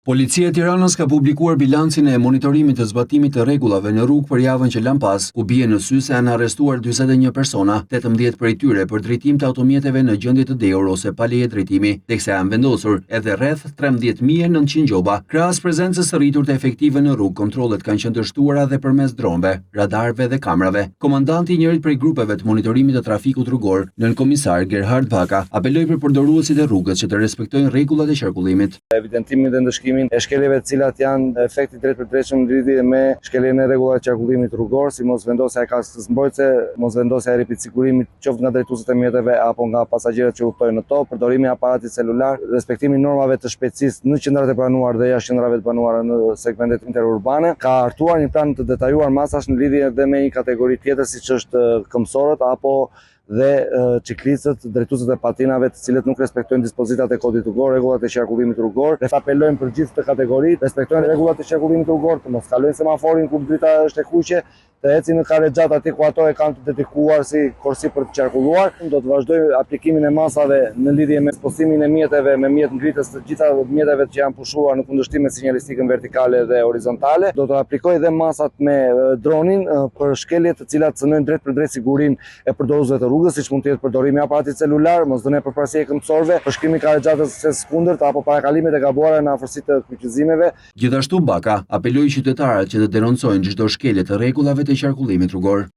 Policia e Tiranës ka publikuar bilancin e monitorimit të zbatimit të rregullave në rrugë për javën që lan pas, ku bie në sy se janë arrestuar 41 persona, 18 prej tyre për drejtim të automjeteve në gjendje të dehur ose pa leje drejtimi, teksa janë vendosur edhe rreth 13.900 gjoba. Krahas prezencës së rritur të efektive në rrugë, kontrollet kanë qenë të shtuara edhe përmes dronëve, radarëve dhe kamerave. Komandanti i njërit prej grupeve të monitorimit të trafikut rrugor, nën komisar Gerhard Baka, apeloi për përdoruesit e rrugës që të respektojnë rregullat e qarkullimit. Evidentimin dhe ndëshkimin e shkeljeve të cilat janë efekti drejt për drejtshëm në lidhje me shkeljen e rregullat të qarkullimit rrugor, si mos vendosja e kasës mbrojtëse, mos vendosja e rripit sigurimit qoftë nga drejtuesit e mjeteve apo nga pasagerët që udhtojnë në to, përdorimi i aparatit celular, respektimi normave të shpejtësisë në qendrat e banuara dhe jashtë qendrave të banuara në segmentet interurbane, ka hartuar një plan të detajuar masash në lidhje edhe me një kategori tjetër siç është këmbësorët apo dhe ciklistët, drejtuesit e patinave të cilët nuk respektojnë dispozitat e kodit rrugor, rregullat e qarkullimit rrugor. Ne apelojmë për gjithë të kategoritë, respektojnë rregullat e qarkullimit rrugor, të mos kalojnë semaforin kur drita është e kuqe, të ecin në kare gjatë aty ku ato e kanë të dedikuar si korsi për të qarkulluar. Do të vazhdoj aplikimin e masave në lidhje me ekspozitimin e mjeteve me mjet ngritës të gjitha mjeteve që janë pushuar në kundërshtim me sinjalistikën vertikale dhe horizontale. Do të aplikoj dhe masat me dronin për shkelje të cilat cënojnë drejt për drejt sigurinë e përdoruesve të rrugës, siç mund të jetë përdorimi i aparatit celular, mosdhënia përparësi e këmbësorëve, përshkrimi i kare gjatës së kundërt apo parakalimet e gabuara në afërsi të kryqëzimeve. Gjithashtu Baka apeloi qytetarët që të denoncojnë çdo shkelje të rregullave të qarkullimit rrugor.